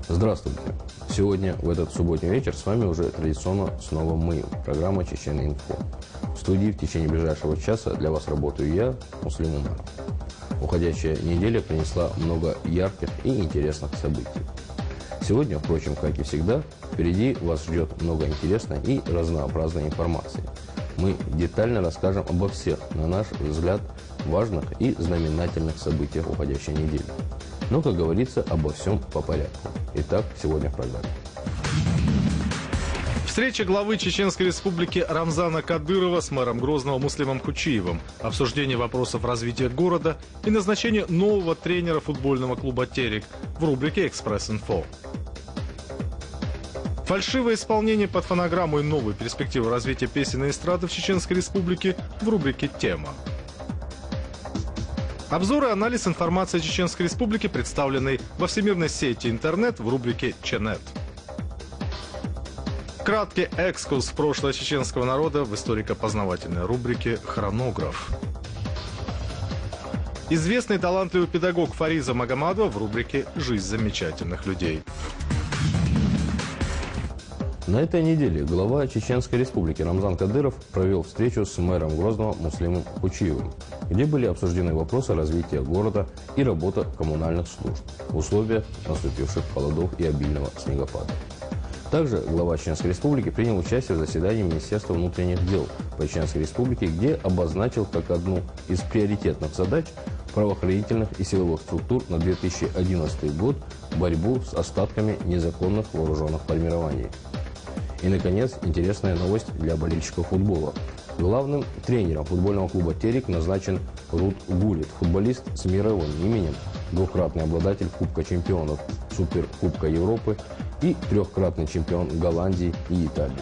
Здравствуйте! Сегодня, в этот субботний вечер, с вами уже традиционно снова мы, программа «Чечен-Инфо». В студии в течение ближайшего часа для вас работаю я, Муслим Умар. Уходящая неделя принесла много ярких и интересных событий. Сегодня, впрочем, как и всегда, впереди вас ждет много интересной и разнообразной информации. Мы детально расскажем обо всех, на наш взгляд, важных и знаменательных событиях уходящей недели. Но, как говорится, обо всем по порядку. Итак, сегодня в программе. Встреча главы Чеченской Республики Рамзана Кадырова с мэром Грозного Муслимом Кучиевым, обсуждение вопросов развития города и назначение нового тренера футбольного клуба «Терек» в рубрике «Экспресс-инфо». Фальшивое исполнение под фонограмму и новые перспективы развития песенной эстрады в Чеченской Республике в рубрике «Тема». Обзор и анализ информации Чеченской Республики, представленной во всемирной сети интернет в рубрике «Ченет». Краткий экскурс в прошлое чеченского народа в историко-познавательной рубрике «Хронограф». Известный талантливый педагог Фариза Магомадова в рубрике «Жизнь замечательных людей». На этой неделе глава Чеченской Республики Рамзан Кадыров провел встречу с мэром Грозного Муслимом Кучиевым, где были обсуждены вопросы развития города и работа коммунальных служб в условиях наступивших холодов и обильного снегопада. Также глава Чеченской Республики принял участие в заседании Министерства внутренних дел по Чеченской Республике, где обозначил как одну из приоритетных задач правоохранительных и силовых структур на 2011 год борьбу с остатками незаконных вооруженных формирований. И, наконец, интересная новость для болельщиков футбола. Главным тренером футбольного клуба «Терек» назначен Рут Гулит, футболист с мировым именем, двукратный обладатель Кубка чемпионов, Суперкубка Европы и трехкратный чемпион Голландии и Италии.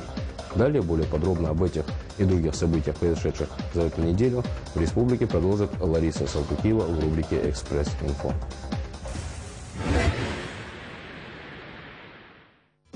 Далее, более подробно об этих и других событиях, произошедших за эту неделю, в республике продолжит Лариса Салтыкиева в рубрике «Экспресс-инфо».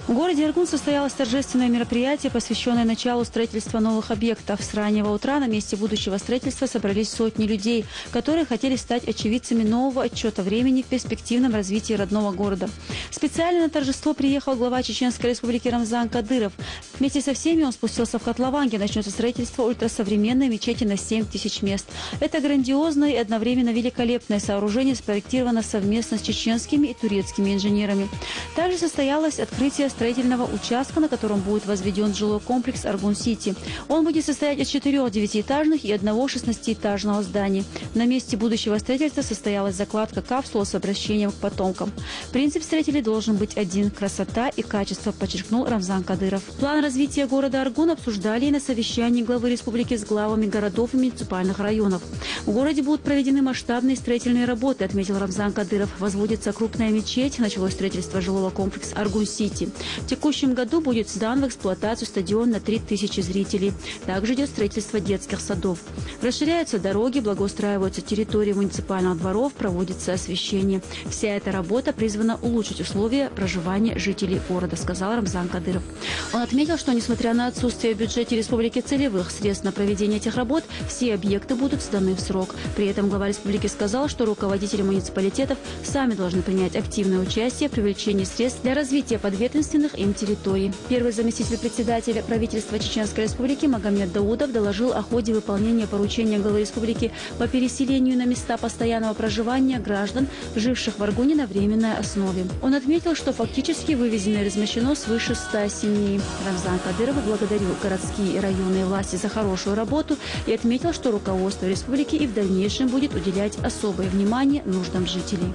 В городе Аргун состоялось торжественное мероприятие, посвященное началу строительства новых объектов. С раннего утра на месте будущего строительства собрались сотни людей, которые хотели стать очевидцами нового отчета времени в перспективном развитии родного города. Специально на торжество приехал глава Чеченской Республики Рамзан Кадыров. Вместе со всеми он спустился в котлован, где начнется строительство ультрасовременной мечети на 7000 мест. Это грандиозное и одновременно великолепное сооружение спроектировано совместно с чеченскими и турецкими инженерами. Также состоялось открытие строительного участка, на котором будет возведен жилой комплекс Аргун-Сити. Он будет состоять из 4 9-этажных и 1 16-этажного здания. На месте будущего строительства состоялась закладка капсулы с обращением к потомкам. Принцип строителей должен быть один – красота и качество, подчеркнул Рамзан Кадыров. План развития города Аргун обсуждали и на совещании главы республики с главами городов и муниципальных районов. В городе будут проведены масштабные строительные работы, отметил Рамзан Кадыров. Возводится крупная мечеть, началось строительство жилого комплекса Аргун-Сити. В текущем году будет сдан в эксплуатацию стадион на 3000 зрителей. Также идет строительство детских садов. Расширяются дороги, благоустраиваются территории муниципальных дворов, проводится освещение. Вся эта работа призвана улучшить условия проживания жителей города, сказал Рамзан Кадыров. Он отметил, что несмотря на отсутствие в бюджете республики целевых средств на проведение этих работ, все объекты будут сданы в срок. При этом глава республики сказал, что руководители муниципалитетов сами должны принять активное участие в привлечении средств для развития подветственности им территорий. Первый заместитель председателя правительства Чеченской Республики Магомед Даудов доложил о ходе выполнения поручения главы республики по переселению на места постоянного проживания граждан, живших в Аргуне на временной основе. Он отметил, что фактически вывезено и размещено свыше 100 семей. Рамзан Кадыров благодарил городские и районные власти за хорошую работу и отметил, что руководство республики и в дальнейшем будет уделять особое внимание нуждам жителей.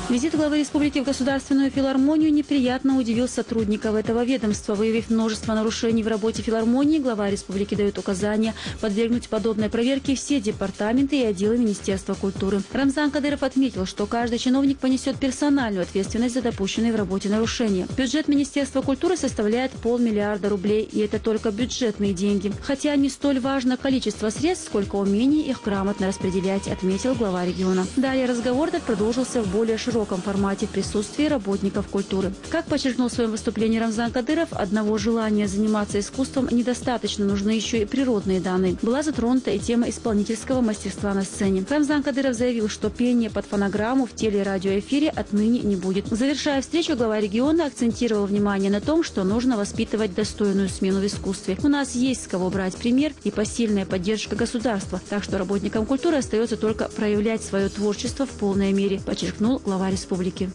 Визит главы республики в Государственную филармонию неприятно удивил сотрудников этого ведомства. Выявив множество нарушений в работе филармонии, глава республики дает указания подвергнуть подобной проверке все департаменты и отделы Министерства культуры. Рамзан Кадыров отметил, что каждый чиновник понесет персональную ответственность за допущенные в работе нарушения. Бюджет Министерства культуры составляет 500 миллиарда рублей, и это только бюджетные деньги. Хотя не столь важно количество средств, сколько умение их грамотно распределять, отметил глава региона. Далее разговор этот продолжился в более широком широком формате в присутствии работников культуры. Как подчеркнул в своем выступлении Рамзан Кадыров, одного желания заниматься искусством недостаточно, нужны еще и природные данные. Была затронута и тема исполнительского мастерства на сцене. Рамзан Кадыров заявил, что пение под фонограмму в теле- и радиоэфире отныне не будет. Завершая встречу, глава региона акцентировал внимание на том, что нужно воспитывать достойную смену в искусстве. У нас есть с кого брать пример и посильная поддержка государства, так что работникам культуры остается только проявлять свое творчество в полной мере, подчеркнул глава республики.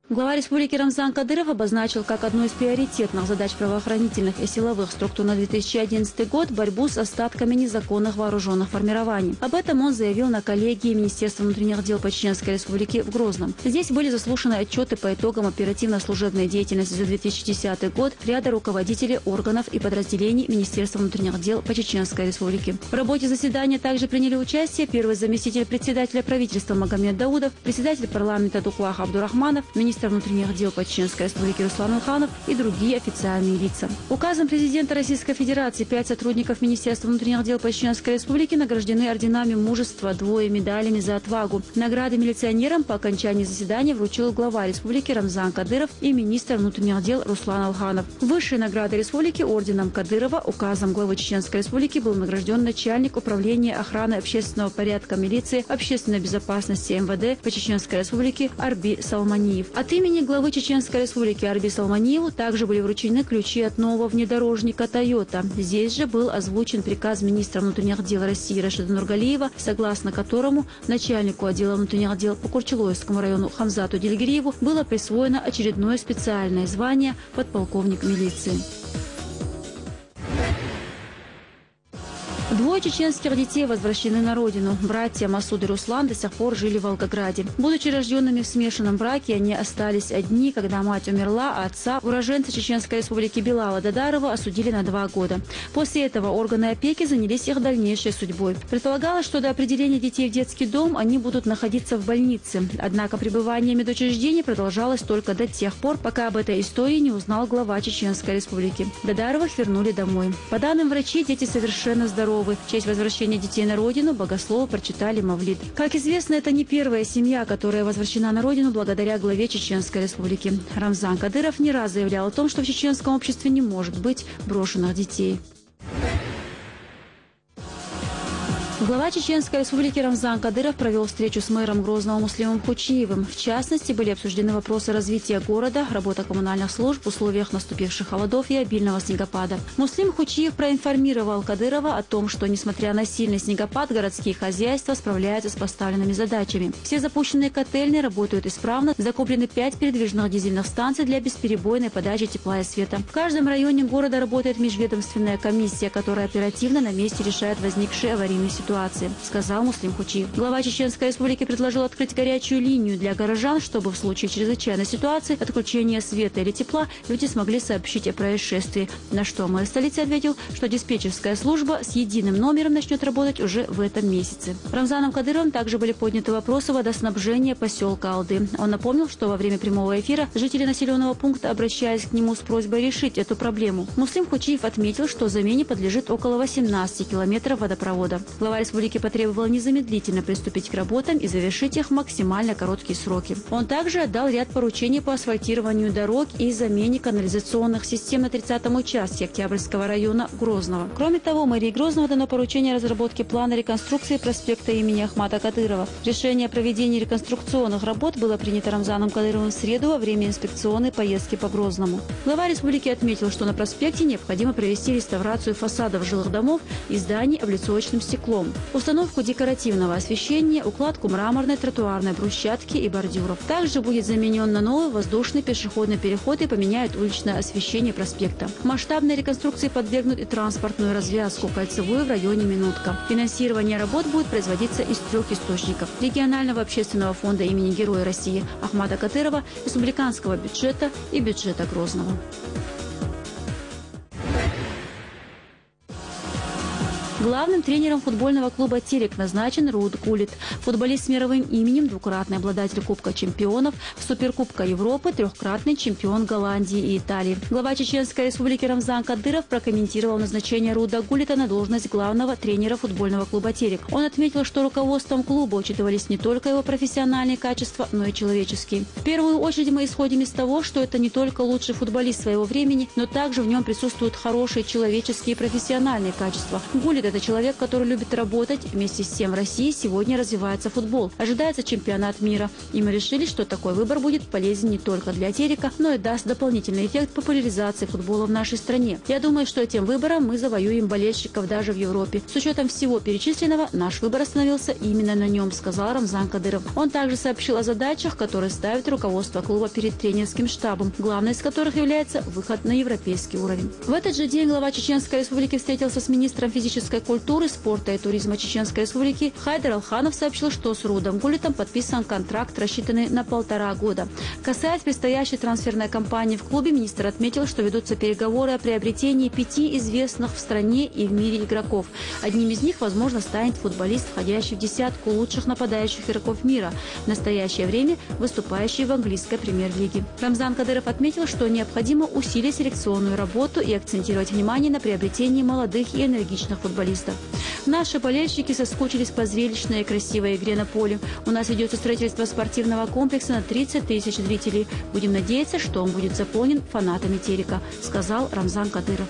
Глава республики Рамзан Кадыров обозначил как одну из приоритетных задач правоохранительных и силовых структур на 2011 год борьбу с остатками незаконных вооруженных формирований. Об этом он заявил на коллегии Министерства внутренних дел по Чеченской республике в Грозном. Здесь были заслушаны отчеты по итогам оперативно-служебной деятельности за 2010 год ряда руководителей органов и подразделений Министерства внутренних дел по Чеченской республике. В работе заседания также приняли участие первый заместитель председателя правительства Магомед Даудов, председатель парламента Дуклах Абдурахманов, министр внутренних дел по Чеченской республике Руслан Алханов и другие официальные лица. Указом президента Российской Федерации 5 сотрудников Министерства внутренних дел по Чеченской республике награждены орденами мужества, 2 медалями за отвагу. Награды милиционерам по окончании заседания вручил глава республики Рамзан Кадыров и министр внутренних дел Руслан Алханов. Высшей наградой республики орденом Кадырова указом главы Чеченской республики был награжден начальник управления охраны общественного порядка милиции, общественной безопасности МВД по Чеченской республике Арби Салманиев. От имени главы Чеченской республики Арби Салманиеву также были вручены ключи от нового внедорожника «Тойота». Здесь же был озвучен приказ министра внутренних дел России Рашида Нургалиева, согласно которому начальнику отдела внутренних дел по Курчелойскому району Хамзату Дильгириеву было присвоено очередное специальное звание подполковник милиции. 2 чеченских детей возвращены на родину. Братья Масуд и Руслан до сих пор жили в Волгограде. Будучи рожденными в смешанном браке, они остались одни, когда мать умерла, а отца, уроженца Чеченской республики Билала Дадарова, осудили на 2 года. После этого органы опеки занялись их дальнейшей судьбой. Предполагалось, что до определения детей в детский дом они будут находиться в больнице. Однако пребывание в медучреждении продолжалось только до тех пор, пока об этой истории не узнал глава Чеченской республики. Дадаровых вернули домой. По данным врачей, дети совершенно здоровы. В честь возвращения детей на родину богословы прочитали мавлид. Как известно, это не первая семья, которая возвращена на родину благодаря главе Чеченской республики. Рамзан Кадыров не раз заявлял о том, что в чеченском обществе не может быть брошенных детей. Глава Чеченской республики Рамзан Кадыров провел встречу с мэром Грозного Муслимом Хучиевым. В частности, были обсуждены вопросы развития города, работа коммунальных служб в условиях наступивших холодов и обильного снегопада. Муслим Хучиев проинформировал Кадырова о том, что, несмотря на сильный снегопад, городские хозяйства справляются с поставленными задачами. Все запущенные котельные работают исправно, закуплены 5 передвижных дизельных станций для бесперебойной подачи тепла и света. В каждом районе города работает межведомственная комиссия, которая оперативно на месте решает возникшие аварийные ситуации, сказал Муслим Хучиев. Глава Чеченской республики предложил открыть горячую линию для горожан, чтобы в случае чрезвычайной ситуации, отключения света или тепла, люди смогли сообщить о происшествии. На что мэр столицы ответил, что диспетчерская служба с единым номером начнет работать уже в этом месяце. Рамзаном Кадыровым также были подняты вопросы водоснабжения поселка Алды. Он напомнил, что во время прямого эфира жители населенного пункта обращались к нему с просьбой решить эту проблему. Муслим Хучиев отметил, что замене подлежит около 18 километров водопровода. Глава республики потребовал незамедлительно приступить к работам и завершить их в максимально короткие сроки. Он также отдал ряд поручений по асфальтированию дорог и замене канализационных систем на 30-м участке Октябрьского района Грозного. Кроме того, мэрии Грозного дано поручение разработки плана реконструкции проспекта имени Ахмата Кадырова. Решение о проведении реконструкционных работ было принято Рамзаном Кадыровым в среду во время инспекционной поездки по Грозному. Глава республики отметил, что на проспекте необходимо провести реставрацию фасадов жилых домов и зданий облицовочным стеклом, установку декоративного освещения, укладку мраморной тротуарной брусчатки и бордюров. Также будет заменен на новый воздушный пешеходный переход и поменяют уличное освещение проспекта. Масштабной реконструкции подвергнут и транспортную развязку кольцевую в районе Минутка. Финансирование работ будет производиться из 3 источников: регионального общественного фонда имени Героя России Ахмата Кадырова, республиканского бюджета и бюджета Грозного. Главным тренером футбольного клуба «Терек» назначен Руд Гулит. Футболист с мировым именем, двукратный обладатель Кубка чемпионов, Суперкубка Европы, трехкратный чемпион Голландии и Италии. Глава Чеченской Республики Рамзан Кадыров прокомментировал назначение Руда Гулита на должность главного тренера футбольного клуба «Терек». Он отметил, что руководством клуба учитывались не только его профессиональные качества, но и человеческие. В первую очередь мы исходим из того, что это не только лучший футболист своего времени, но также в нем присутствуют хорошие человеческие и профессиональные качества. Гулит – это человек, который любит работать. Вместе с тем в России сегодня развивается футбол. Ожидается чемпионат мира. И мы решили, что такой выбор будет полезен не только для Терека, но и даст дополнительный эффект популяризации футбола в нашей стране. Я думаю, что этим выбором мы завоюем болельщиков даже в Европе. С учетом всего перечисленного, наш выбор остановился именно на нем, сказал Рамзан Кадыров. Он также сообщил о задачах, которые ставит руководство клуба перед тренерским штабом, главной из которых является выход на европейский уровень. В этот же день глава Чеченской Республики встретился с министром физической культуры, спорта и туризма Чеченской Республики. Хайдар Алханов сообщил, что с Рудом Гулитом подписан контракт, рассчитанный на 1,5 года. Касаясь предстоящей трансферной кампании в клубе, министр отметил, что ведутся переговоры о приобретении 5 известных в стране и в мире игроков. Одним из них, возможно, станет футболист, входящий в десятку лучших нападающих игроков мира, в настоящее время выступающий в английской премьер-лиге. Рамзан Кадыров отметил, что необходимо усилить селекционную работу и акцентировать внимание на приобретении молодых и энергичных футболистов. Наши болельщики соскучились по зрелищной и красивой игре на поле. У нас ведется строительство спортивного комплекса на 30 тысяч зрителей. Будем надеяться, что он будет заполнен фанатами Терека, сказал Рамзан Кадыров.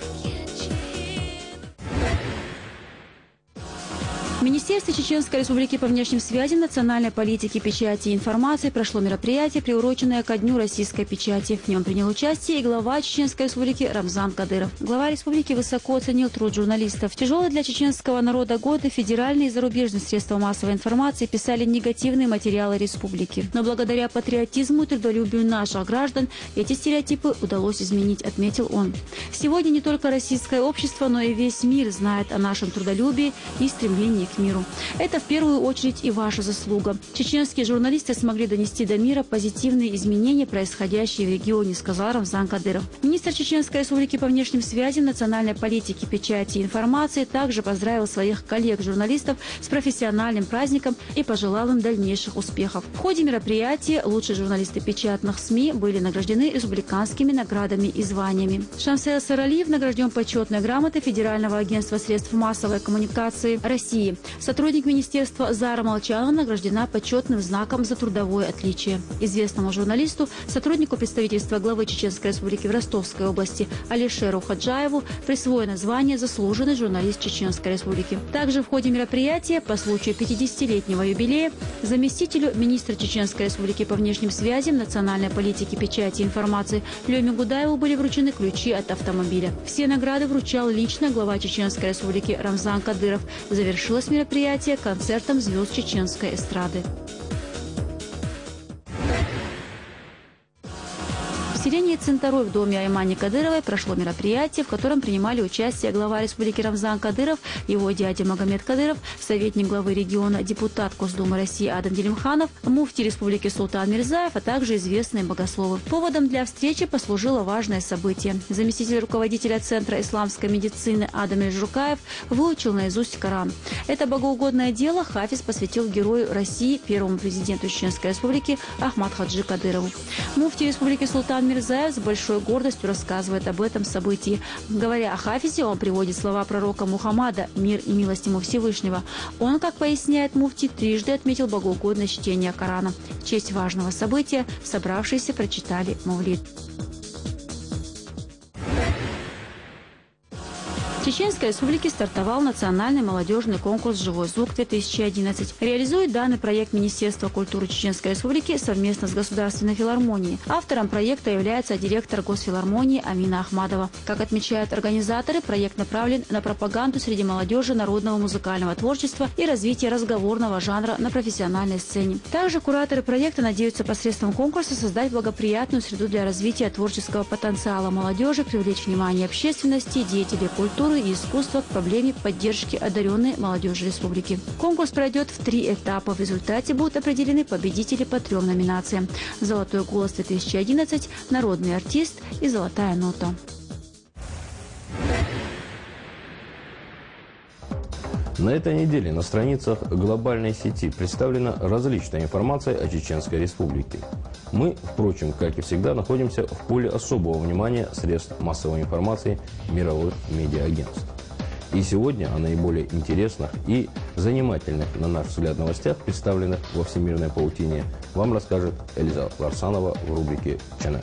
В Министерстве Чеченской Республики по внешним связям, национальной политике, печати и информации прошло мероприятие, приуроченное ко Дню российской печати. В нем принял участие и глава Чеченской Республики Рамзан Кадыров. Глава республики высоко оценил труд журналистов. Тяжелый для чеченского народа годы федеральные и зарубежные средства массовой информации писали негативные материалы республики. Но благодаря патриотизму и трудолюбию наших граждан эти стереотипы удалось изменить, отметил он. Сегодня не только российское общество, но и весь мир знает о нашем трудолюбии и стремлении к миру. Это в первую очередь и ваша заслуга. Чеченские журналисты смогли донести до мира позитивные изменения, происходящие в регионе, сказал Рамзан Кадыров. Министр Чеченской Республики по внешним связям, национальной политике, печати и информации также поздравил своих коллег-журналистов с профессиональным праздником и пожелал им дальнейших успехов. В ходе мероприятия лучшие журналисты печатных СМИ были награждены республиканскими наградами и званиями. Шамсел Саралиев награжден почетной грамотой Федерального агентства средств массовой коммуникации России. Сотрудник министерства Зара Молчанова награждена почетным знаком за трудовое отличие. Известному журналисту, сотруднику представительства главы Чеченской Республики в Ростовской области Алишеру Хаджаеву присвоено звание «Заслуженный журналист Чеченской Республики». Также в ходе мероприятия по случаю 50-летнего юбилея заместителю министра Чеченской Республики по внешним связям, национальной политике, печати и информации Лёме Гудаеву были вручены ключи от автомобиля. Все награды вручал лично глава Чеченской Республики Рамзан Кадыров. Завершилось мероприятие концертом звезд чеченской эстрады. В селении Цинтарой в доме Аймани Кадыровой прошло мероприятие, в котором принимали участие глава республики Рамзан Кадыров, его дядя Магомед Кадыров, советник главы региона, депутат Госдумы России Адам Делимханов, муфти республики Султан Мирзаев, а также известные богословы. Поводом для встречи послужило важное событие. Заместитель руководителя Центра исламской медицины Адам Эльжукаев выучил наизусть Коран. Это богоугодное дело хафиз посвятил герою России, первому президенту Чеченской Республики Ахмад Хаджи Кадырову. Муфти республики Султан Мирзаев с большой гордостью рассказывает об этом событии. Говоря о хафизе, он приводит слова пророка Мухаммада, мир и милость ему Всевышнего. Он, как поясняет муфти, трижды отметил богоугодное чтение Корана. В честь важного события собравшиеся прочитали Мавлид. В Чеченской Республике стартовал национальный молодежный конкурс «Живой звук-2011». Реализует данный проект Министерство культуры Чеченской Республики совместно с Государственной филармонией. Автором проекта является директор Госфилармонии Амина Ахмадова. Как отмечают организаторы, проект направлен на пропаганду среди молодежи народного музыкального творчества и развитие разговорного жанра на профессиональной сцене. Также кураторы проекта надеются посредством конкурса создать благоприятную среду для развития творческого потенциала молодежи, привлечь внимание общественности, деятелей культуры и искусства к проблеме поддержки одаренной молодежи республики. Конкурс пройдет в 3 этапа. В результате будут определены победители по 3 номинациям: «Золотой голос-2011», «Народный артист» и «Золотая нота». На этой неделе на страницах глобальной сети представлена различная информация о Чеченской Республике. Мы, впрочем, как и всегда, находимся в поле особого внимания средств массовой информации мировых медиаагентств. И сегодня о наиболее интересных и занимательных, на наш взгляд, новостях, представленных во всемирной паутине, вам расскажет Эльза Ларсанова в рубрике «Ченел».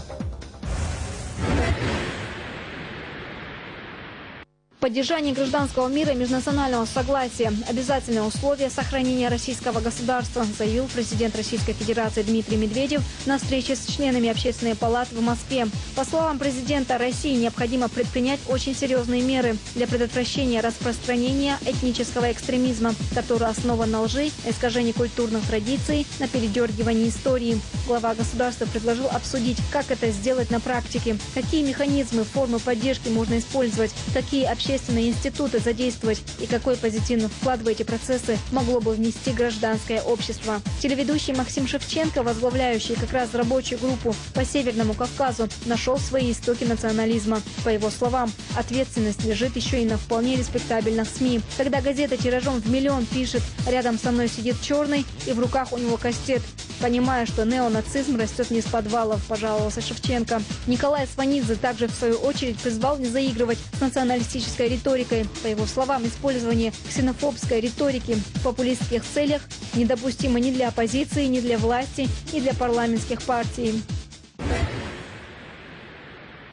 Поддержание гражданского мира и межнационального согласия – обязательное условие сохранения российского государства, заявил президент Российской Федерации Дмитрий Медведев на встрече с членами Общественной палаты в Москве. По словам президента, России необходимо предпринять очень серьезные меры для предотвращения распространения этнического экстремизма, который основан на лжи, искажении культурных традиций, на передергивании истории. Глава государства предложил обсудить, как это сделать на практике, какие механизмы, формы поддержки можно использовать, какие общественные институты задействовать и какой позитивный вклад в эти процессы могло бы внести гражданское общество. Телеведущий Максим Шевченко, возглавляющий как раз рабочую группу по Северному Кавказу, нашел свои истоки национализма. По его словам, ответственность лежит еще и на вполне респектабельных СМИ. Когда газета тиражом в 1 миллион пишет «Рядом со мной сидит черный» и в руках у него кастет, понимая, что неонацизм растет не из подвалов, пожаловался Шевченко. Николай Сванидзе также, в свою очередь, призвал не заигрывать с националистической риторикой. По его словам, использование ксенофобской риторики в популистских целях недопустимо ни для оппозиции, ни для власти, ни для парламентских партий.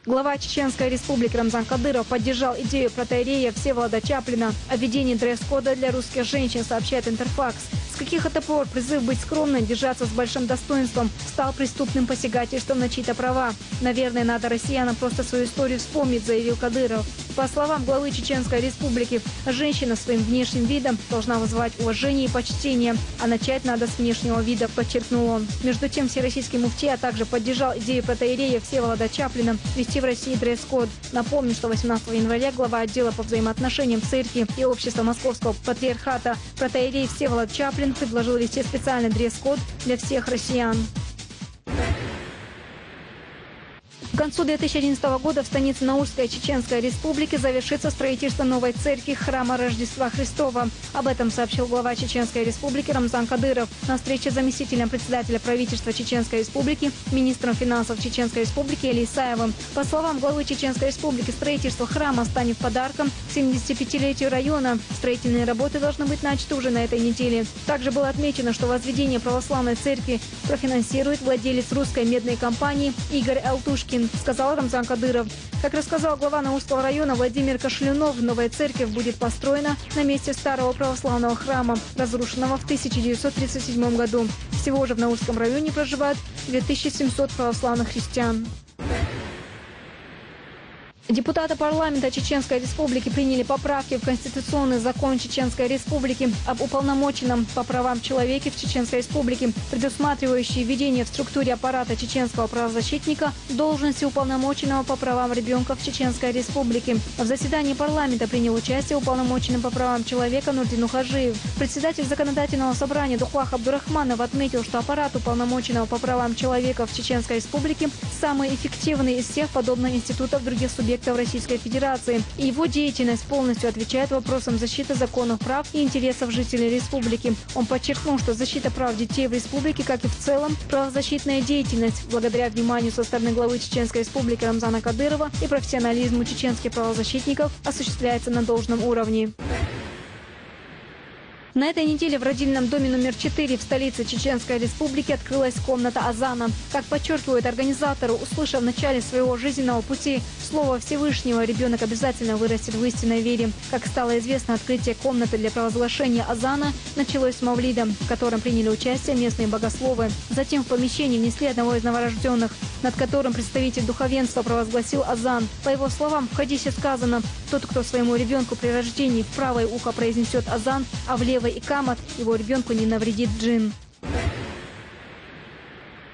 Глава Чеченской Республики Рамзан Кадыров поддержал идею протоиерея Всеволода Чаплина о введении дресс-кода для русских женщин, сообщает Интерфакс. С каких это пор призыв быть скромным, держаться с большим достоинством стал преступным посягательством на чьи-то права? Наверное, надо россиянам просто свою историю вспомнить, заявил Кадыров. По словам главы Чеченской Республики, женщина своим внешним видом должна вызывать уважение и почтение, а начать надо с внешнего вида, подчеркнул он. Между тем, всероссийский муфти, а также поддержал идею протоиерея Всеволода Чаплина ввести в России дресс-код. Напомню, что 18 января глава отдела по взаимоотношениям церкви и общества Московского патриархата протоиерей Всеволод Чаплин предложил ввести специальный дресс-код для всех россиян. К концу 2011 года в станице Наурской Чеченской Республики завершится строительство новой церкви храма Рождества Христова. Об этом сообщил глава Чеченской Республики Рамзан Кадыров на встрече с заместителем председателя правительства Чеченской Республики, министром финансов Чеченской Республики Эли Исаевым. По словам главы Чеченской Республики, строительство храма станет подарком к 75-летию района. Строительные работы должны быть начаты уже на этой неделе. Также было отмечено, что возведение православной церкви профинансирует владелец русской медной компании Игорь Алтушкин, сказал Рамзан Кадыров. Как рассказал глава Наурского района Владимир Кашлюнов, новая церковь будет построена на месте старого православного храма, разрушенного в 1937 году. Всего же в Наурском районе проживают 2700 православных христиан. Депутаты парламента Чеченской Республики приняли поправки в Конституционный закон Чеченской Республики об уполномоченном по правам человека в Чеченской Республике, предусматривающие введение в структуре аппарата чеченского правозащитника должности уполномоченного по правам ребенка в Чеченской Республике. В заседании парламента принял участие уполномоченный по правам человека Нурдин Ухажиев. Председатель законодательного собрания Духлах Абдурахманов отметил, что аппарат уполномоченного по правам человека в Чеченской Республике самый эффективный из всех подобных институтов других субъектов Российской Федерации, и его деятельность полностью отвечает вопросам защиты законных прав и интересов жителей республики. Он подчеркнул, что защита прав детей в республике, как и в целом, правозащитная деятельность, благодаря вниманию со стороны главы Чеченской Республики Рамзана Кадырова и профессионализму чеченских правозащитников, осуществляется на должном уровне. На этой неделе в родильном доме номер 4 в столице Чеченской Республики открылась комната азана. Как подчеркивают организаторы, услышав в начале своего жизненного пути слово Всевышнего, ребенок обязательно вырастет в истинной вере. Как стало известно, открытие комнаты для провозглашения азана началось с мавлидом, в котором приняли участие местные богословы. Затем в помещении внесли одного из новорожденных, над которым представитель духовенства провозгласил азан. По его словам, в хадисе сказано: «Тот, кто своему ребенку при рождении в правое ухо произнесет азан, а в левое икамат, его ребенку не навредит джин».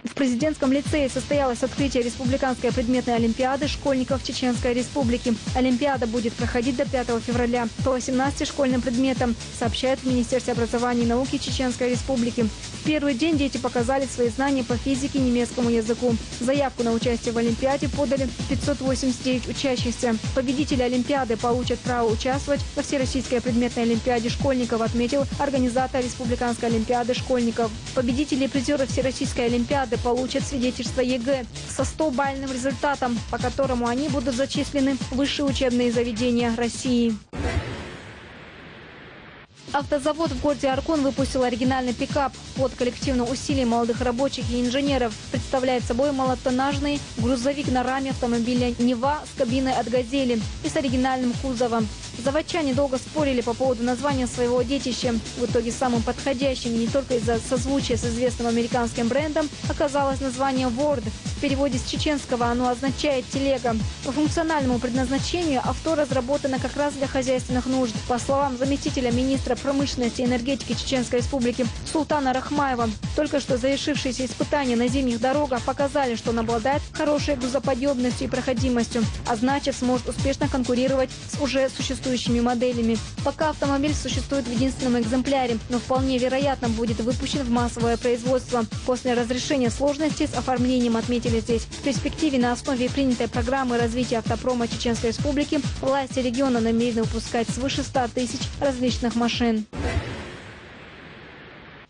В президентском лицее состоялось открытие Республиканской предметной олимпиады школьников Чеченской Республики. Олимпиада будет проходить до 5 февраля по 18 школьным предметам, сообщает в Министерстве образования и науки Чеченской Республики. В первый день дети показали свои знания по физике и немецкому языку. Заявку на участие в Олимпиаде подали 589 учащихся. Победители Олимпиады получат право участвовать во Всероссийской предметной олимпиаде школьников, отметил организатор Республиканской олимпиады школьников. Победители и призеры Всероссийской олимпиады получат свидетельство ЕГЭ со 100-бальным результатом, по которому они будут зачислены в высшие учебные заведения России. Автозавод в городе Аркон выпустил оригинальный пикап. Плод коллективных усилий молодых рабочих и инженеров представляет собой малотоннажный грузовик на раме автомобиля «Нева» с кабиной от «Газели» и с оригинальным кузовом. Заводчане долго спорили по поводу названия своего детища. В итоге самым подходящим, не только из-за созвучия с известным американским брендом, оказалось название «Word». В переводе с чеченского оно означает «телега». По функциональному предназначению авто разработано как раз для хозяйственных нужд. По словам заместителя министра промышленности и энергетики Чеченской Республики Султана Рахмаева, только что завершившиеся испытания на зимних дорогах показали, что он обладает хорошей грузоподъемностью и проходимостью, а значит сможет успешно конкурировать с уже существующими моделями. Пока автомобиль существует в единственном экземпляре, но вполне вероятно будет выпущен в массовое производство. После разрешения сложностей с оформлением, отметили здесь. В перспективе на основе принятой программы развития автопрома Чеченской Республики власти региона намерены выпускать свыше 100 тысяч различных машин.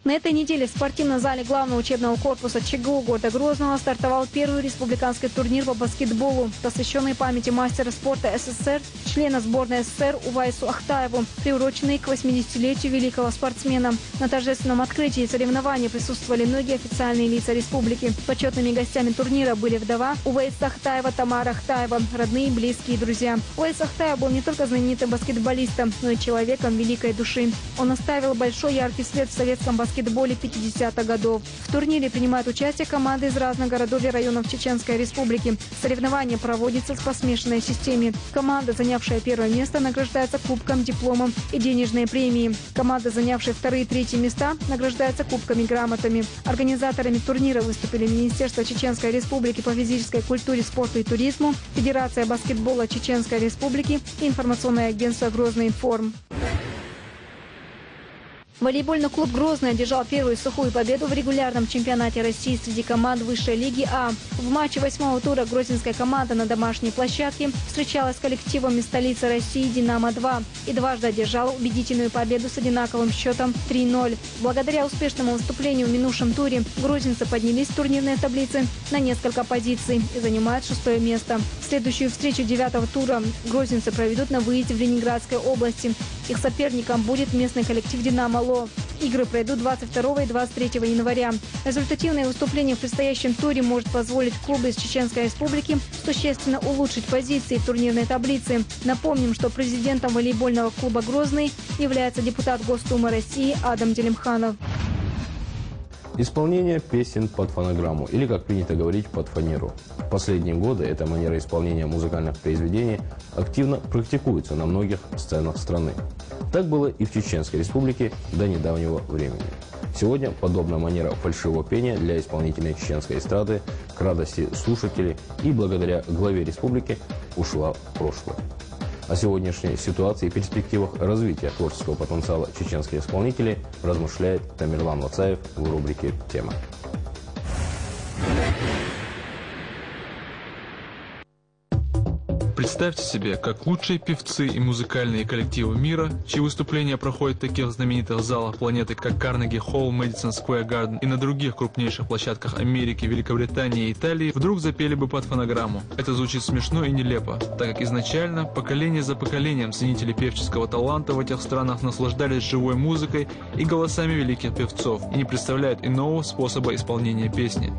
На этой неделе в спортивном зале главного учебного корпуса ЧГУ города Грозного стартовал первый республиканский турнир по баскетболу, посвященный памяти мастера спорта СССР, члена сборной СССР Увайсу Ахтаеву, приуроченный к 80-летию великого спортсмена. На торжественном открытии соревнований присутствовали многие официальные лица республики. Почетными гостями турнира были вдова Увайса Ахтаева Тамара Ахтаева, родные, близкие и друзья. Увайс Ахтаев был не только знаменитым баскетболистом, но и человеком великой души. Он оставил большой яркий след в советском баскетболе 50-х годов. В турнире принимают участие команды из разных городов и районов Чеченской Республики. Соревнования проводятся по смешанной системе. Команда, занявшая первое место, награждается кубком, дипломом и денежной премией. Команда, занявшая вторые и третьи места, награждается кубками и грамотами. Организаторами турнира выступили Министерство Чеченской Республики по физической культуре, спорту и туризму, Федерация баскетбола Чеченской Республики и информационное агентство «Грозный информ». Волейбольный клуб «Грозный» одержал первую сухую победу в регулярном чемпионате России среди команд высшей лиги А. В матче 8-го тура грозненская команда на домашней площадке встречалась с коллективом из столицы России «Динамо-2» и дважды одержала убедительную победу с одинаковым счетом 3-0. Благодаря успешному выступлению в минувшем туре грозненцы поднялись в турнирной таблице на несколько позиций и занимают 6-е место. Следующую встречу 9-го тура грозненцы проведут на выезде в Ленинградской области. Их соперником будет местный коллектив «Динамо-Ло». Игры пройдут 22 и 23 января. Результативное выступление в предстоящем туре может позволить клубу из Чеченской Республики существенно улучшить позиции в турнирной таблице. Напомним, что президентом волейбольного клуба «Грозный» является депутат Госдумы России Адам Делимханов. Исполнение песен под фонограмму, или, как принято говорить, под фанеру. В последние годы эта манера исполнения музыкальных произведений активно практикуется на многих сценах страны. Так было и в Чеченской Республике до недавнего времени. Сегодня подобная манера фальшивого пения для исполнителей чеченской эстрады к радости слушателей и благодаря главе республики ушла в прошлое. О сегодняшней ситуации и перспективах развития творческого потенциала чеченских исполнителей размышляет Тамерлан Вацаев в рубрике «Тема». Представьте себе, как лучшие певцы и музыкальные коллективы мира, чьи выступления проходят в таких знаменитых залах планеты, как Карнеги Холл, Мэдисон Сквер Гарден и на других крупнейших площадках Америки, Великобритании и Италии, вдруг запели бы под фонограмму. Это звучит смешно и нелепо, так как изначально, поколение за поколением, ценители певческого таланта в этих странах наслаждались живой музыкой и голосами великих певцов и не представляют иного способа исполнения песни.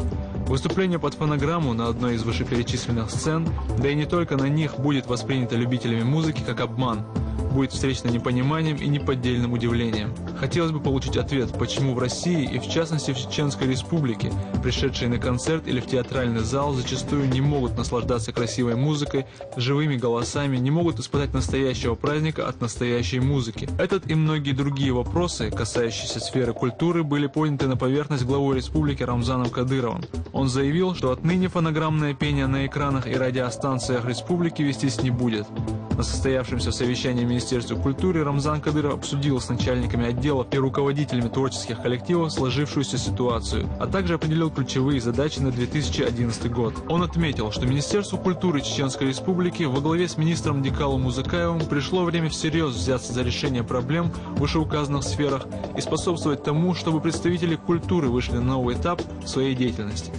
Выступление под фонограмму на одной из вышеперечисленных сцен, да и не только на них, будет воспринято любителями музыки как обман. будет встречено непониманием и неподдельным удивлением. Хотелось бы получить ответ, почему в России и в частности в Чеченской Республике пришедшие на концерт или в театральный зал зачастую не могут наслаждаться красивой музыкой, живыми голосами, не могут испытать настоящего праздника от настоящей музыки. Этот и многие другие вопросы, касающиеся сферы культуры, были подняты на поверхность главой республики Рамзаном Кадыровым. Он заявил, что отныне фонограммное пение на экранах и радиостанциях республики вестись не будет. На состоявшемся совещании в Министерстве культуры Рамзан Кадыров обсудил с начальниками отделов и руководителями творческих коллективов сложившуюся ситуацию, а также определил ключевые задачи на 2011 год. Он отметил, что Министерству культуры Чеченской Республики во главе с министром Дикалом Музыкаевым пришло время всерьез взяться за решение проблем в вышеуказанных сферах и способствовать тому, чтобы представители культуры вышли на новый этап в своей деятельности.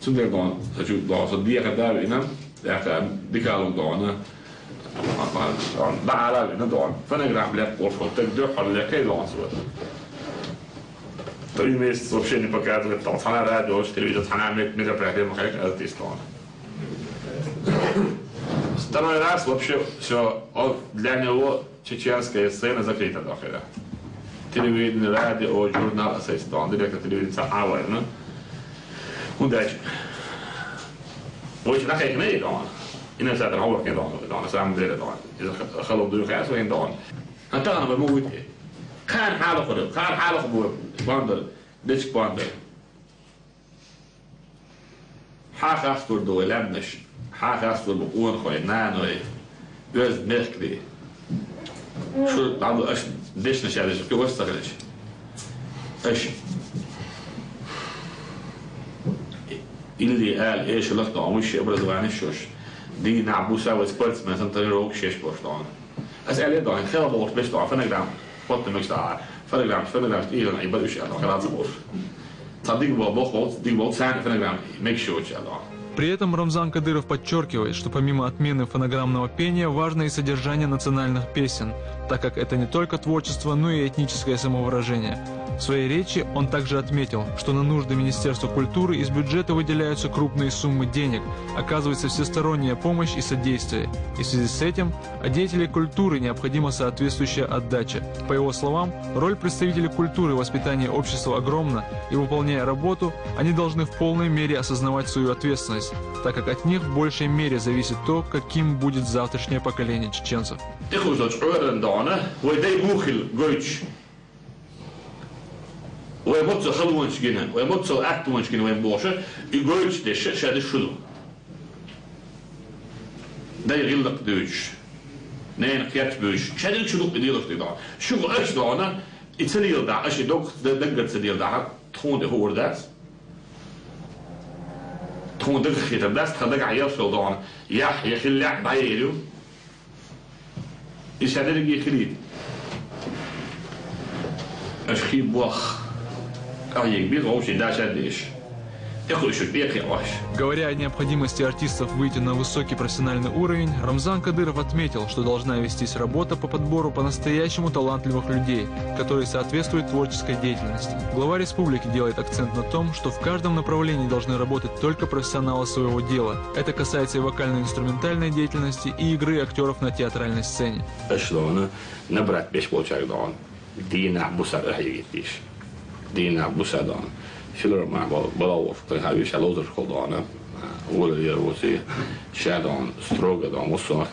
Sunday dagen, så direkt där innan, det kallar dagen, där innan dagen, för när jag blev bortskott, det har det kan dagen så. То есть вообще не показывает, там она радио, телевизор, она мероприятие, мы как артистон. Второй раз вообще все для него чеченская сцена закрыта дохода. Телевидение, радио, журнал, ассистент, директор телевизора, аварно. Удачи. Очень такая книга дон. И на самом деле он не дон, на самом деле дон. إذا خلوا بدو خاص وين دون. أنت أنا بموت. كان حاله خلو، كان حاله خبور. باندل، ديش باندل. حاخ أستور دو لبنش. حاخ أستور بقون خوي نانوي. جوز مخلي. شو عندو أش ديش نشارج كي وستغلش. أش اللي قال ايش لقطه وش ابرز عن الشوش دي نعبوسه وسبورتس مثلا تروك شيش بوشتون اسال يدو ان خير بوش بس طاف انا قدام قلت مقطع فنقدام ايران يبقى وش الله خلاص بوش صدق بوخوت دي بوخ سان فنقدام ميك شو ان شاء الله. При этом Рамзан Кадыров подчеркивает, что помимо отмены фонограммного пения важно и содержание национальных песен, так как это не только творчество, но и этническое самовыражение. В своей речи он также отметил, что на нужды Министерства культуры из бюджета выделяются крупные суммы денег, оказывается всесторонняя помощь и содействие. И в связи с этим от деятелей культуры необходима соответствующая отдача. По его словам, роль представителей культуры в воспитании общества огромна, и выполняя работу, они должны в полной мере осознавать свою ответственность, так как от них в большей мере зависит то, каким будет завтрашнее поколение чеченцев. ويموت خلوانش جنا ويموت أكتوانش جنا ويمبوشه يقولش ده شاد الشلو ده يغلق دوش نين خيات بوش شاد الشلو بديلك ده شو أش دانا يتسليل ده أش دوك ده دقر تسليل ده تون ده هو ده تون ده خيط ده تخلق عيال سلطان يا خلع بعيرو يشاد اللي يخليد أش خيب وخ Говоря о необходимости артистов выйти на высокий профессиональный уровень, Рамзан Кадыров отметил, что должна вестись работа по подбору по-настоящему талантливых людей, которые соответствуют творческой деятельности. Глава республики делает акцент на том, что в каждом направлении должны работать только профессионалы своего дела. Это касается и вокально-инструментальной деятельности, и игры актеров на театральной сцене. Dina Busadan, filmerna balaos, tehát is elozskodana, volje rozi, šadan, strogadan, muszak,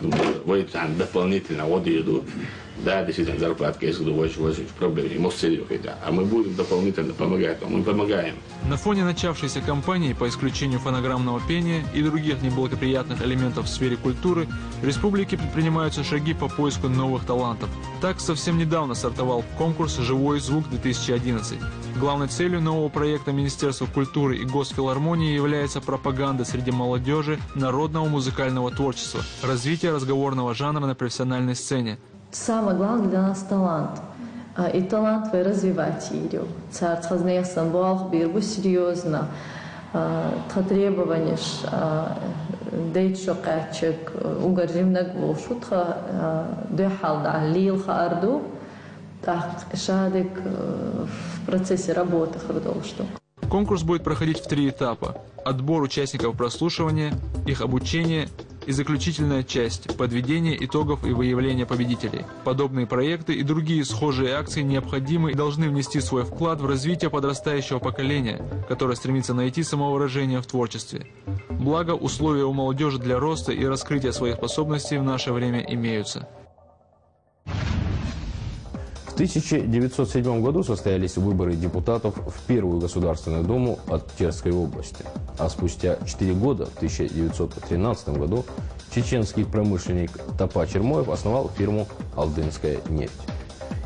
vagy tán дополнительно odjedu, да, действительно зарплатки, если очень проблемы, мы серьезно, а мы будем дополнительно помогать, мы помогаем. На фоне начавшейся кампании по исключению фонограммного пения и других неблагоприятных элементов в сфере культуры в республике предпринимаются шаги по поиску новых талантов. Так, совсем недавно стартовал конкурс «Живой звук-2011». Главной целью нового проекта Министерства культуры и Госфилармонии является пропаганда среди молодежи народного музыкального творчества, развитие разговорного жанра на профессиональной сцене. Самое главное для нас талант. И талант вы развиваете. Царство знесан Бог бирбу серьезно. Требования дейт шокачек угоржим на глушу. Дехал да лил харду. Так шадик в процессе работы хардолштук. Конкурс будет проходить в 3 этапа: отбор участников прослушивания, их обучение и заключительная часть – подведение итогов и выявление победителей. Подобные проекты и другие схожие акции необходимы и должны внести свой вклад в развитие подрастающего поколения, которое стремится найти самовыражение в творчестве. Благо, условия у молодежи для роста и раскрытия своих способностей в наше время имеются. В 1907 году состоялись выборы депутатов в Первую Государственную Думу от Терской области. А спустя 4 года, в 1913 году, чеченский промышленник Топа Чермоев основал фирму «Алдынская нефть».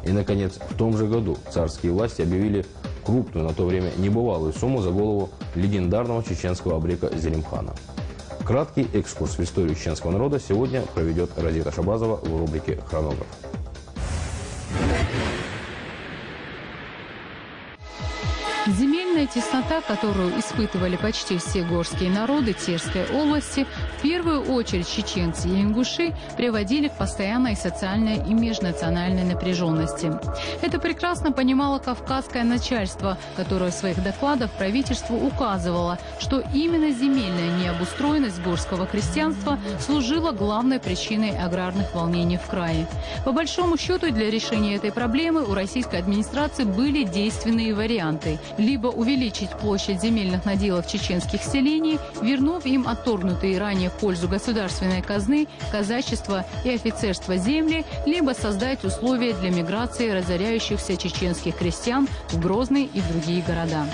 И, наконец, в том же году царские власти объявили крупную, на то время небывалую сумму за голову легендарного чеченского абрека Зелимхана. Краткий экскурс в историю чеченского народа сегодня проведет Розита Шабазова в рубрике «Хронограф». Земельная теснота, которую испытывали почти все горские народы Терской области, в первую очередь чеченцы и ингуши, приводили к постоянной социальной и межнациональной напряженности. Это прекрасно понимало кавказское начальство, которое в своих докладах правительству указывало, что именно земельная необустроенность горского крестьянства служила главной причиной аграрных волнений в крае. По большому счету, для решения этой проблемы у российской администрации были действенные варианты – либо увеличить площадь земельных наделов чеченских селений, вернув им отторгнутые ранее в пользу государственной казны, казачества и офицерства земли, либо создать условия для миграции разоряющихся чеченских крестьян в Грозный и в другие города.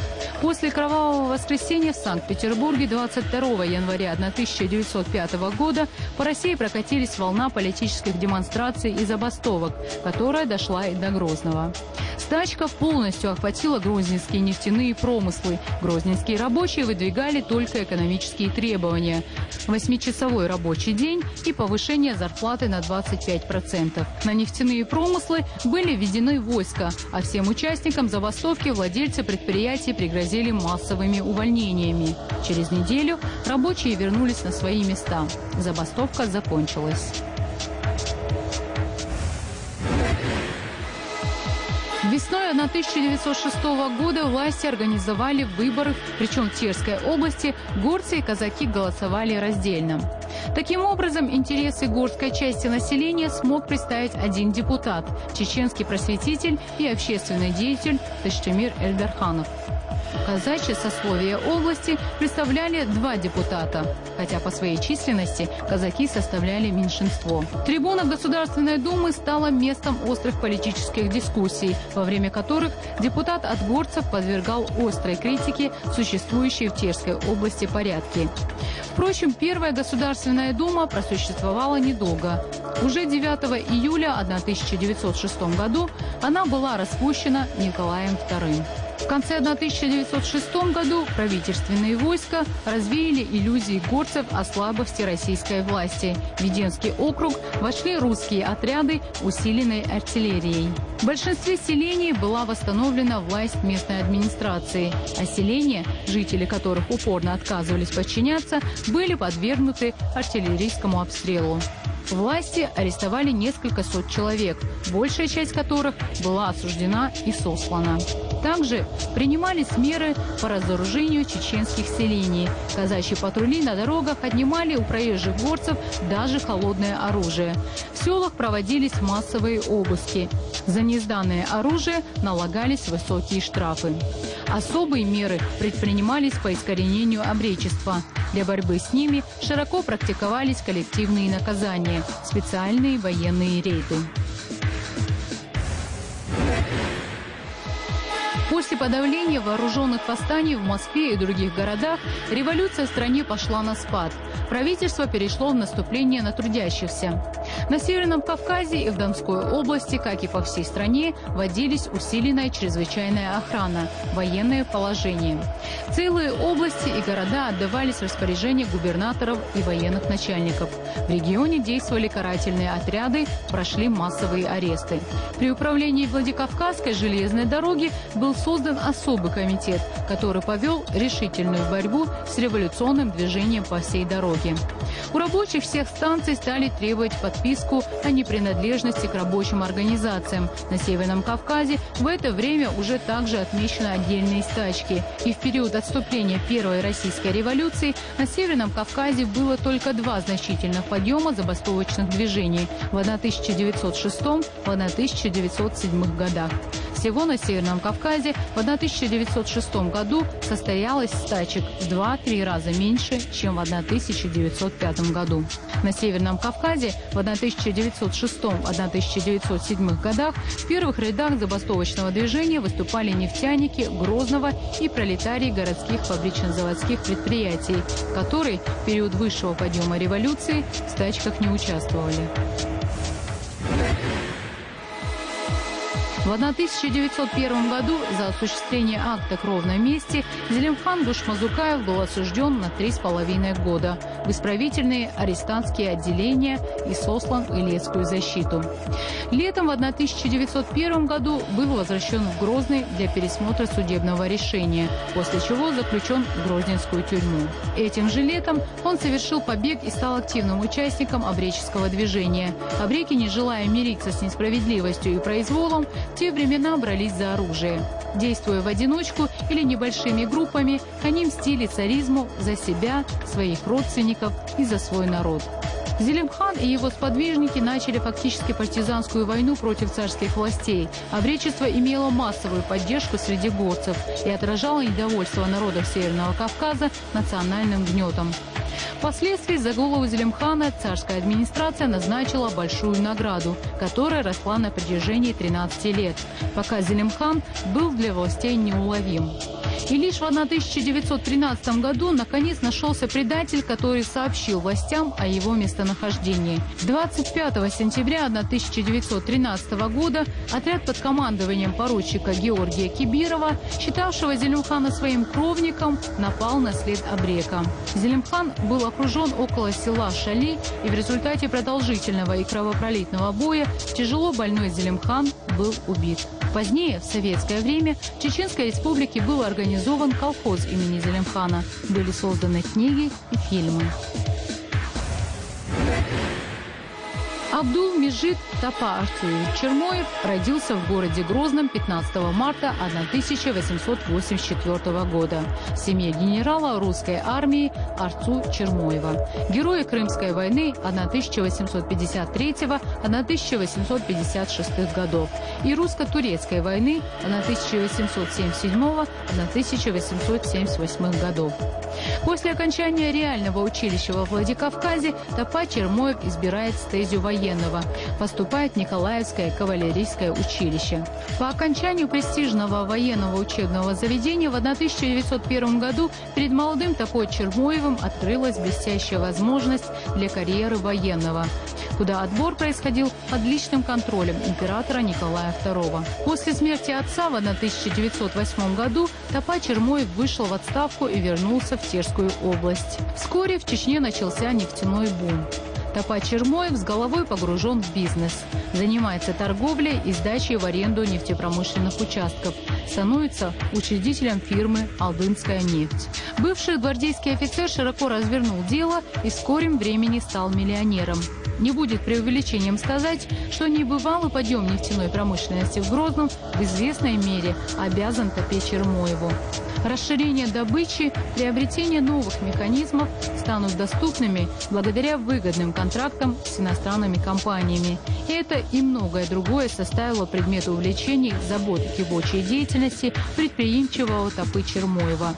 После кровавого воскресенья в Санкт-Петербурге 22 января 1905 года по России прокатились волна политических демонстраций и забастовок, которая дошла и до Грозного. Стачка полностью охватила грозненские нефтяные промыслы. Грозненские рабочие выдвигали только экономические требования. 8-часовой рабочий день и повышение зарплаты на 25%. На нефтяные промыслы были введены войска, а всем участникам забастовки владельцы предприятий пригрозили массовыми увольнениями. Через неделю рабочие вернулись на свои места. Забастовка закончилась. Весной 1906 года власти организовали выборы, причем в Терской области горцы и казаки голосовали раздельно. Таким образом, интересы горской части населения смог представить один депутат – чеченский просветитель и общественный деятель Таштемир Эльдарханов. Казачье сословие области представляли 2 депутата, хотя по своей численности казаки составляли меньшинство. Трибуна Государственной Думы стала местом острых политических дискуссий, во время которых депутат от горцев подвергал острой критике существующие в Терской области порядки. Впрочем, Первая Государственная Дума просуществовала недолго. Уже 9 июля 1906 году она была распущена Николаем II. В конце 1906 году правительственные войска развеяли иллюзии горцев о слабости российской власти. В Веденский округ вошли русские отряды, усиленные артиллерией. В большинстве селений была восстановлена власть местной администрации, а селения, жители которых упорно отказывались подчиняться, были подвергнуты артиллерийскому обстрелу. Власти арестовали несколько сот человек, большая часть которых была осуждена и сослана. Также принимались меры по разоружению чеченских селений. Казачьи патрули на дорогах отнимали у проезжих горцев даже холодное оружие. В селах проводились массовые обыски. За несданное оружие налагались высокие штрафы. Особые меры предпринимались по искоренению обречества. Для борьбы с ними широко практиковались коллективные наказания, специальные военные рейды. После подавления вооруженных восстаний в Москве и других городах революция в стране пошла на спад. Правительство перешло в наступление на трудящихся. На Северном Кавказе и в Донской области, как и по всей стране, вводились усиленная чрезвычайная охрана, военное положение. Целые области и города отдавались в распоряжение губернаторов и военных начальников. В регионе действовали карательные отряды, прошли массовые аресты. При управлении Владикавказской железной дороги был создан особый комитет, который повел решительную борьбу с революционным движением по всей дороге. У рабочих всех станций стали требовать подписания расписку о непринадлежности к рабочим организациям. На Северном Кавказе в это время уже также отмечены отдельные стачки. И в период отступления Первой Российской революции на Северном Кавказе было только два значительных подъема забастовочных движений в 1906 в 1907 годах. Всего на Северном Кавказе в 1906 году состоялось стачек в 2-3 раза меньше, чем в 1905 году. На Северном Кавказе в 1906-1907 годах в первых рядах забастовочного движения выступали нефтяники Грозного и пролетарии городских фабрично-заводских предприятий, которые в период высшего подъема революции в стачках не участвовали. В 1901 году за осуществление акта «Кровной мести» Зелимхан Душмазукаев был осужден на 3,5 года в исправительные арестантские отделения и сослан в Илецкую защиту. Летом в 1901 году был возвращен в Грозный для пересмотра судебного решения, после чего заключен в Грозненскую тюрьму. Этим же летом он совершил побег и стал активным участником обреческого движения. Обреки, не желая мириться с несправедливостью и произволом, в те времена брались за оружие. Действуя в одиночку или небольшими группами, они мстили царизму за себя, своих родственников и за свой народ. Зелимхан и его сподвижники начали фактически партизанскую войну против царских властей. Обречество имело массовую поддержку среди горцев и отражало недовольство народов Северного Кавказа национальным гнетом. Впоследствии за голову Зелимхана царская администрация назначила большую награду, которая росла на протяжении 13 лет, пока Зелимхан был для властей неуловим. И лишь в 1913 году наконец нашелся предатель, который сообщил властям о его местонахождении. 25 сентября 1913 года отряд под командованием поручика Георгия Кибирова, считавшего Зелимхана своим кровником, напал на след Абрека. Зелимхан был окружен около села Шали, и в результате продолжительного и кровопролитного боя тяжело больной Зелимхан был убит. Позднее, в советское время, в Чеченской республике был организован колхоз имени Зелимхана. Были созданы книги и фильмы. Абдул-Межид Тапа Арцуевич Чермоев родился в городе Грозном 15 марта 1884 года в семье генерала русской армии Арцу Чермоева, героя Крымской войны 1853-1856 годов и русско-турецкой войны 1877-1878 годов. После окончания реального училища во Владикавказе Тапа Чермоев избирает стезию военного, поступает в Николаевское кавалерийское училище. По окончанию престижного военного учебного заведения в 1901 году перед молодым Тапой Чермоевым открылась блестящая возможность для карьеры военного, куда отбор происходил под личным контролем императора Николая II. После смерти отца в 1908 году Тапа Чермоев вышел в отставку и вернулся в Терскую область. Вскоре в Чечне начался нефтяной бум. Тапа Чермоев с головой погружен в бизнес. Занимается торговлей и сдачей в аренду нефтепромышленных участков. Становится учредителем фирмы «Алдынская нефть». Бывший гвардейский офицер широко развернул дело и в скором времени стал миллионером. Не будет преувеличением сказать, что небывалый подъем нефтяной промышленности в Грозном в известной мере обязан Тапе Чермоеву. Расширение добычи, приобретение новых механизмов станут доступными благодаря выгодным контрактам с иностранными компаниями. И это и многое другое составило предмет увлечений, забот и рабочей деятельности предприимчивого Тапы Чермоева.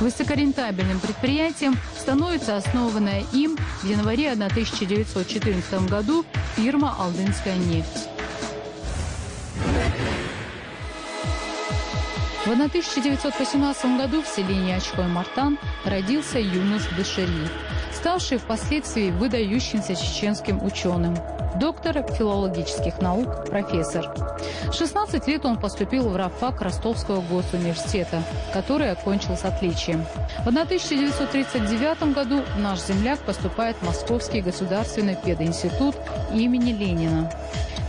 Высокорентабельным предприятием становится основанная им в январе 1914 году фирма «Алдынская нефть». В 1918 году в селении Ачхой-Мартан родился Юнус Дышери, ставший впоследствии выдающимся чеченским ученым, доктор филологических наук, профессор. В 16 лет он поступил в рабфак Ростовского госуниверситета, который окончил с отличием. В 1939 году наш земляк поступает в Московский государственный пединститут имени Ленина.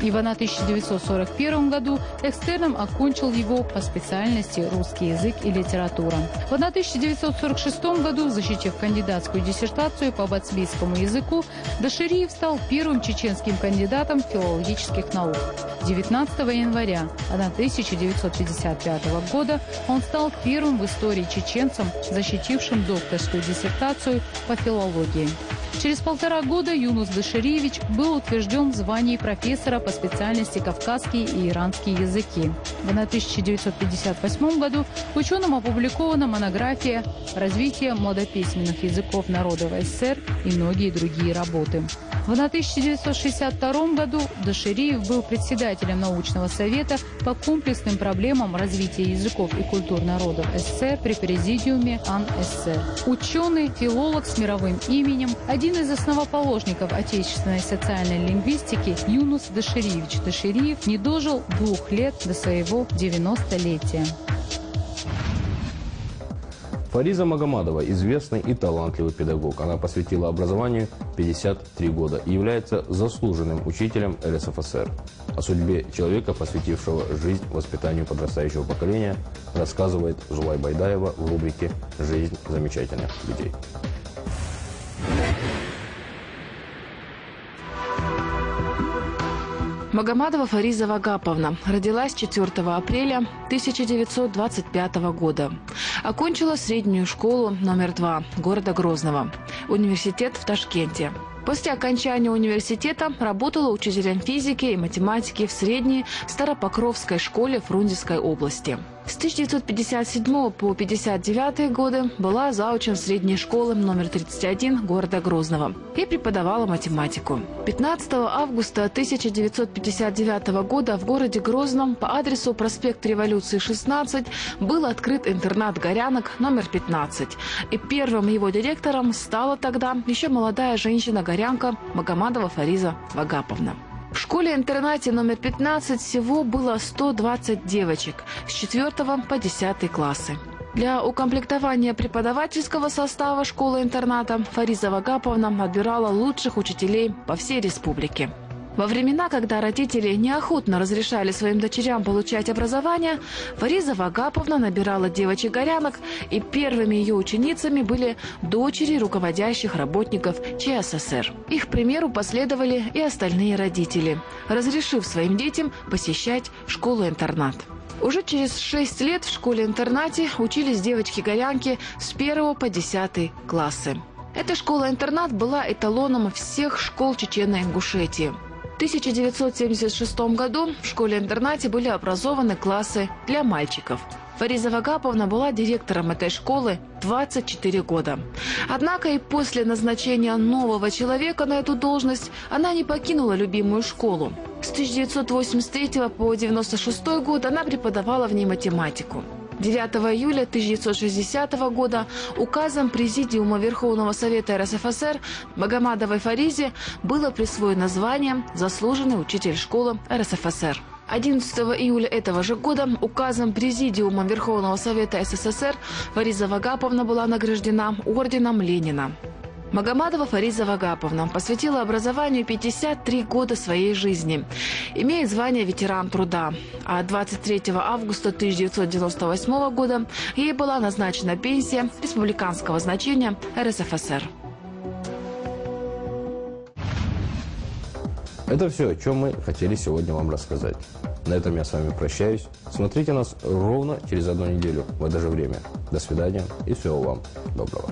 И в 1941 году экстерном окончил его по специальности русский язык и литература. В 1946 году, защитив кандидатскую диссертацию по бацбийскому языку, Дашириев стал первым чеченским кандидатом филологических наук. 19 января 1955 года он стал первым в истории чеченцем, защитившим докторскую диссертацию по филологии. Через 1,5 года Юнус Дашириевич был утвержден в звании профессора по специальности кавказские и иранские языки. В 1958 году ученым опубликована монография «Развитие младописьменных языков народов СССР» и многие другие работы. В 1962 году Дашириев был председателем научного совета по комплексным проблемам развития языков и культур народов СССР при президиуме АН СССР. Ученый, филолог с мировым именем, один из основоположников отечественной социальной лингвистики Юнус Дашириевич Дашириев не дожил 2 лет до своего 90-летия. Фариза Магомадова – известный и талантливый педагог. Она посвятила образованию 53 года и является заслуженным учителем РСФСР. О судьбе человека, посвятившего жизнь воспитанию подрастающего поколения, рассказывает Жулай Байдаева в рубрике «Жизнь замечательных людей». Магомадова Фариза Вагаповна родилась 4 апреля 1925 года. Окончила среднюю школу номер 2 города Грозного, университет в Ташкенте. После окончания университета работала учителем физики и математики в средней Старопокровской школе Фрунзенской области. С 1957 по 1959 годы была заучем средней школы номер 31 города Грозного и преподавала математику. 15 августа 1959 года в городе Грозном по адресу проспект Революции 16 был открыт интернат горянок номер 15. И первым его директором стала тогда еще молодая женщина-горянка Магомадова Фариза Вагаповна. В школе-интернате номер 15 всего было 120 девочек с 4 по 10 классы. Для укомплектования преподавательского состава школы-интерната Фариза Вагаповна отбирала лучших учителей по всей республике. Во времена, когда родители неохотно разрешали своим дочерям получать образование, Фариза Вагаповна набирала девочек-горянок, и первыми ее ученицами были дочери руководящих работников ЧССР. Их примеру последовали и остальные родители, разрешив своим детям посещать школу-интернат. Уже через 6 лет в школе-интернате учились девочки-горянки с 1 по 10 классы. Эта школа-интернат была эталоном всех школ Чечено-Ингушетии. В 1976 году в школе-интернате были образованы классы для мальчиков. Фариза Вагаповна была директором этой школы 24 года. Однако и после назначения нового человека на эту должность она не покинула любимую школу. С 1983 по 1996 год она преподавала в ней математику. 9 июля 1960 года указом Президиума Верховного Совета РСФСР Магомадовой Фаризе было присвоено звание «Заслуженный учитель школы РСФСР». 11 июля этого же года указом Президиума Верховного Совета СССР Фариза Вагаповна была награждена орденом Ленина. Магомадова Фариза Вагаповна посвятила образованию 53 года своей жизни. Имеет звание ветеран труда. А 23 августа 1998 года ей была назначена пенсия республиканского значения РСФСР. Это все, о чем мы хотели сегодня вам рассказать. На этом я с вами прощаюсь. Смотрите нас ровно через 1 неделю в это же время. До свидания и всего вам доброго.